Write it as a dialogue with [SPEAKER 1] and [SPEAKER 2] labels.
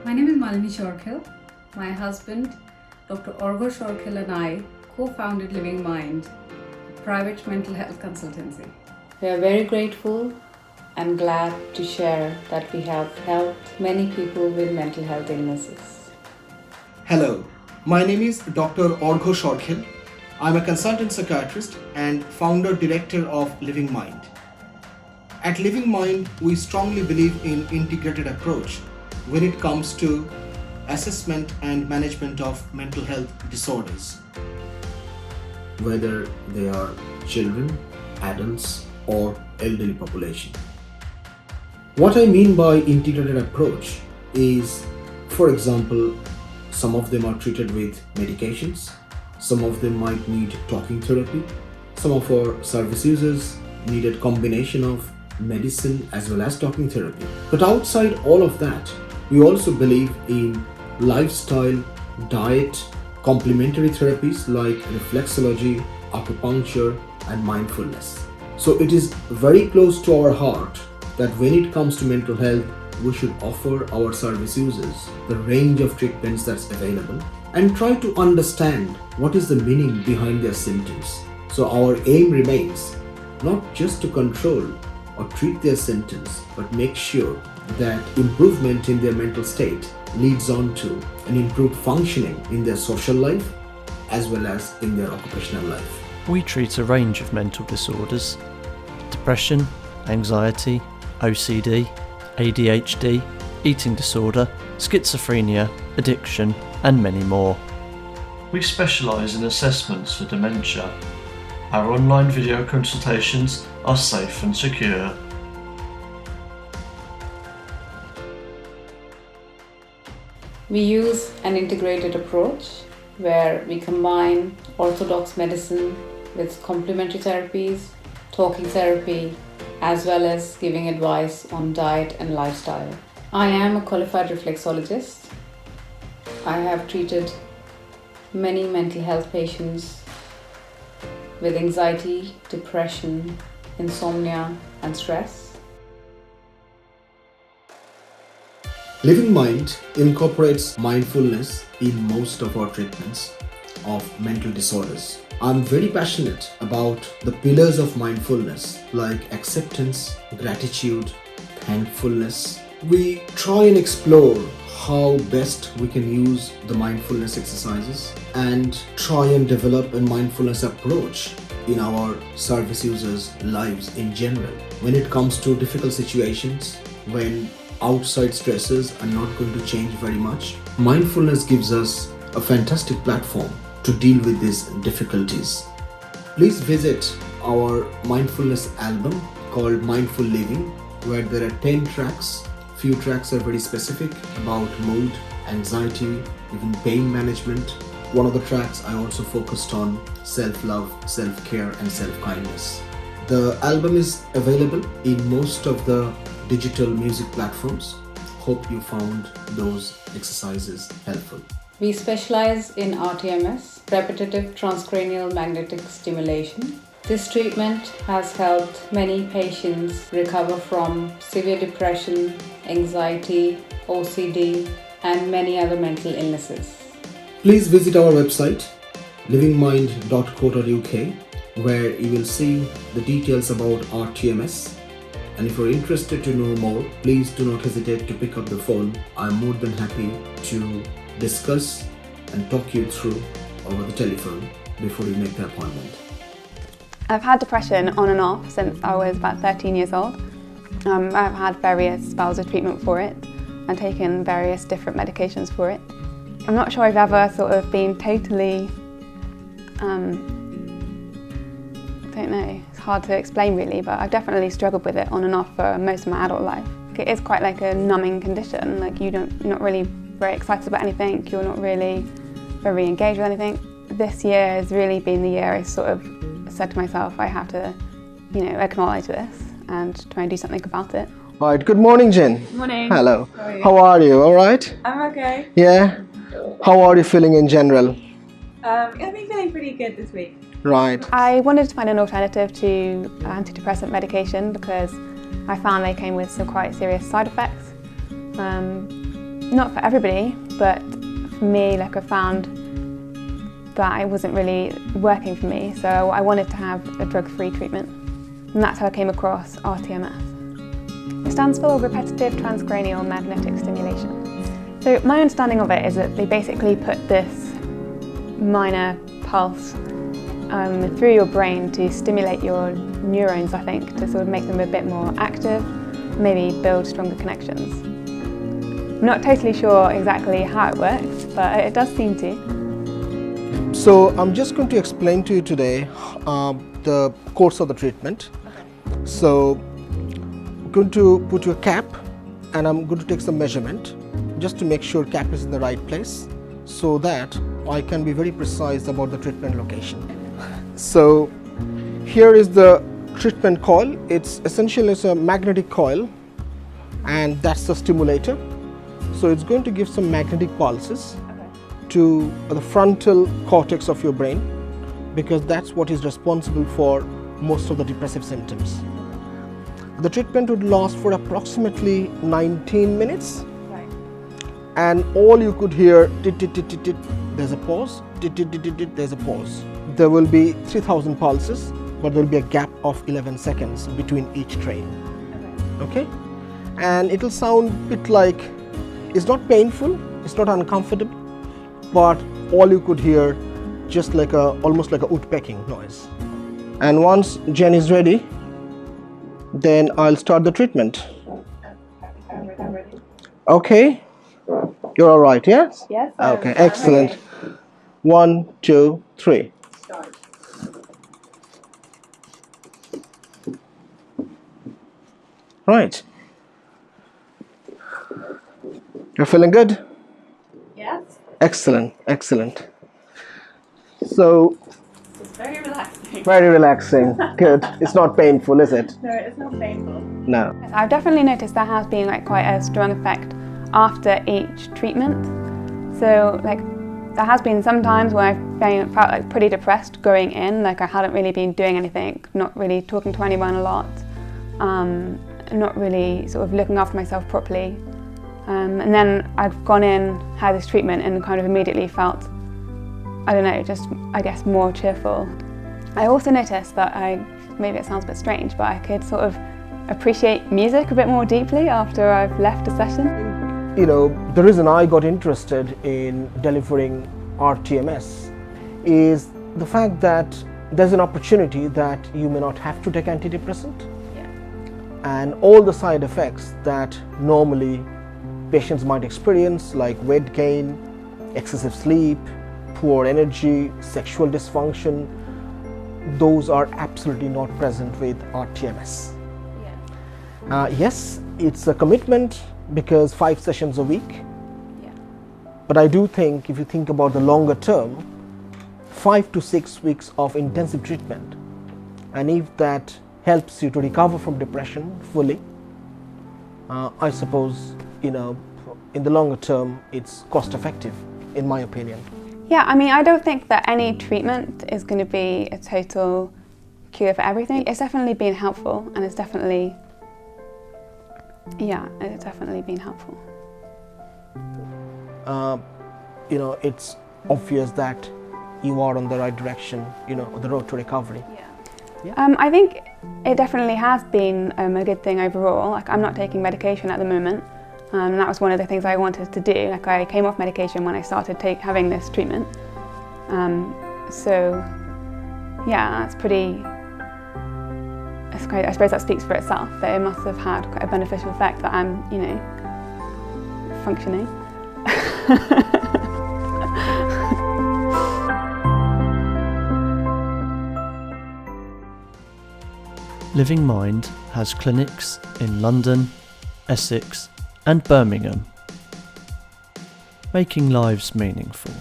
[SPEAKER 1] My name is Malini Shorkhill. My husband, Dr. Orgo Shorkhill, and I co-founded Living Mind, a private mental health consultancy. We are very grateful and glad to share that we have helped many people with mental health illnesses.
[SPEAKER 2] Hello, my name is Dr. Orgo Shorkhill. I'm a consultant psychiatrist and founder-director of Living Mind. At Living Mind, we strongly believe in integrated approach when it comes to assessment and management of mental health disorders.
[SPEAKER 3] Whether they are children, adults, or elderly population. What I mean by integrated approach is, for example, some of them are treated with medications, some of them might need talking therapy, some of our service users need a combination of medicine as well as talking therapy. But outside all of that, we also believe in lifestyle, diet, complementary therapies like reflexology, acupuncture, and mindfulness. So it is very close to our heart that when it comes to mental health, we should offer our service users the range of treatments that's available and try to understand what is the meaning behind their symptoms. So our aim remains not just to control or treat their symptoms, but make sure that improvement in their mental state leads on to an improved functioning in their social life as well as in their occupational life.
[SPEAKER 4] We treat a range of mental disorders: depression, anxiety, OCD, ADHD, eating disorder, schizophrenia, addiction, and many more. We specialise in assessments for dementia. Our online video consultations are safe and secure.
[SPEAKER 1] We use an integrated approach where we combine orthodox medicine with complementary therapies, talking therapy, as well as giving advice on diet and lifestyle. I am a qualified reflexologist. I have treated many mental health patients with anxiety, depression, insomnia, and stress.
[SPEAKER 3] Living Mind incorporates mindfulness in most of our treatments of mental disorders. I'm very passionate about the pillars of mindfulness like acceptance, gratitude, thankfulness. We try and explore how best we can use the mindfulness exercises and try and develop a mindfulness approach in our service users' lives in general. When it comes to difficult situations, when outside stresses are not going to change very much, mindfulness gives us a fantastic platform to deal with these difficulties. Please visit our mindfulness album called Mindful Living, where there are 10 tracks. Few tracks are very specific about mood, anxiety, even pain management. One of the tracks I also focused on self-love, self-care, and self-kindness. The album is available in most of the digital music platforms. Hope you found those exercises helpful.
[SPEAKER 1] We specialize in RTMS, repetitive transcranial magnetic stimulation. This treatment has helped many patients recover from severe depression, anxiety, OCD, and many other mental illnesses.
[SPEAKER 3] Please visit our website livingmind.co.uk, where you will see the details about RTMS. And if you're interested to know more, please do not hesitate to pick up the phone. I'm more than happy to discuss and talk you through over the telephone before you make the appointment.
[SPEAKER 5] I've had depression on and off since I was about 13 years old. I've had various spells of treatment for it and taken various different medications for it. I'm not sure I've ever sort of been totally, I don't know, it's hard to explain really, but I've definitely struggled with it on and off for most of my adult life. It is quite like a numbing condition, like you're not really very excited about anything, you're not really very engaged with anything. This year has really been the year I sort of said to myself, I have to, acknowledge this and try and do something about it.
[SPEAKER 2] Right, good morning, Jen.
[SPEAKER 6] Morning.
[SPEAKER 2] Hello.
[SPEAKER 6] How are you?
[SPEAKER 2] How are you? All right?
[SPEAKER 6] I'm okay.
[SPEAKER 2] Yeah? How are you feeling in general?
[SPEAKER 6] I've been feeling pretty good this week.
[SPEAKER 2] Right.
[SPEAKER 5] I wanted to find an alternative to antidepressant medication because I found they came with some quite serious side effects. Not for everybody, but for me, like I found that it wasn't really working for me, so I wanted to have a drug-free treatment. And that's how I came across RTMS. It stands for Repetitive Transcranial Magnetic Stimulation. So my understanding of it is that they basically put this minor pulse through your brain to stimulate your neurons, I think, to sort of make them a bit more active, maybe build stronger connections. I'm not totally sure exactly how it works, but it does seem to.
[SPEAKER 2] So I'm just going to explain to you today the course of the treatment. So I'm going to put you a cap and I'm going to take some measurement just to make sure cap is in the right place so that I can be very precise about the treatment location. So here is the treatment coil. It's essentially a magnetic coil and that's the stimulator. So it's going to give some magnetic pulses to the frontal cortex of your brain because that's what is responsible for most of the depressive symptoms. The treatment would last for approximately 19 minutes.
[SPEAKER 5] Right.
[SPEAKER 2] And all you could hear, tit, tit, tit, tit, tit, there's a pause, tit, tit, tit, tit, tit, there's a pause. There will be 3000 pulses, but there will be a gap of 11 seconds between each train. Okay? And it'll sound a bit like, it's not painful, it's not uncomfortable, but all you could hear just like almost like a woodpecking noise. And once Jen is ready, then I'll start the treatment.
[SPEAKER 6] I'm ready.
[SPEAKER 2] Okay, you're all right, yes?
[SPEAKER 6] Yes.
[SPEAKER 2] Okay, excellent. 1, 2, 3.
[SPEAKER 6] Start.
[SPEAKER 2] Right. You're feeling good?
[SPEAKER 6] Yes.
[SPEAKER 2] Excellent, excellent. So,
[SPEAKER 6] It's very relaxing.
[SPEAKER 2] very relaxing. Good. It's not painful, is it?
[SPEAKER 6] No, it's not painful.
[SPEAKER 2] No.
[SPEAKER 5] I've definitely noticed there has been like quite a strong effect after each treatment. So like there has been some times where I felt like pretty depressed going in, like I hadn't really been doing anything, not really talking to anyone a lot, not really sort of looking after myself properly. And then I've gone in, had this treatment and kind of immediately felt, I don't know, just I guess more cheerful. I also noticed that maybe it sounds a bit strange, but I could sort of appreciate music a bit more deeply after I've left a session.
[SPEAKER 2] You know, the reason I got interested in delivering RTMS is the fact that there's an opportunity that you may not have to take antidepressant.
[SPEAKER 5] Yeah.
[SPEAKER 2] And all the side effects that normally patients might experience, like weight gain, excessive sleep, poor energy, sexual dysfunction, those are absolutely not present with RTMS.
[SPEAKER 5] Yeah.
[SPEAKER 2] Yes, it's a commitment because 5 sessions a week.
[SPEAKER 5] Yeah.
[SPEAKER 2] But I do think if you think about the longer term, 5 to 6 weeks of intensive treatment, and if that helps you to recover from depression fully, I suppose, you know, in the longer term, it's cost effective, in my opinion.
[SPEAKER 5] Yeah, I mean, I don't think that any treatment is going to be a total cure for everything. It's definitely been helpful, and it's definitely, yeah, it's definitely been helpful.
[SPEAKER 2] You know, it's obvious that you are on the right direction, you know, the road to recovery.
[SPEAKER 5] I think it definitely has been a good thing overall. Like, I'm not taking medication at the moment, and that was one of the things I wanted to do. Like, I came off medication when I started having this treatment. So, yeah, that's pretty. I suppose that speaks for itself. That it must have had quite a beneficial effect that I'm, you know, functioning.
[SPEAKER 4] Living Mind has clinics in London, Essex and Birmingham, making lives meaningful.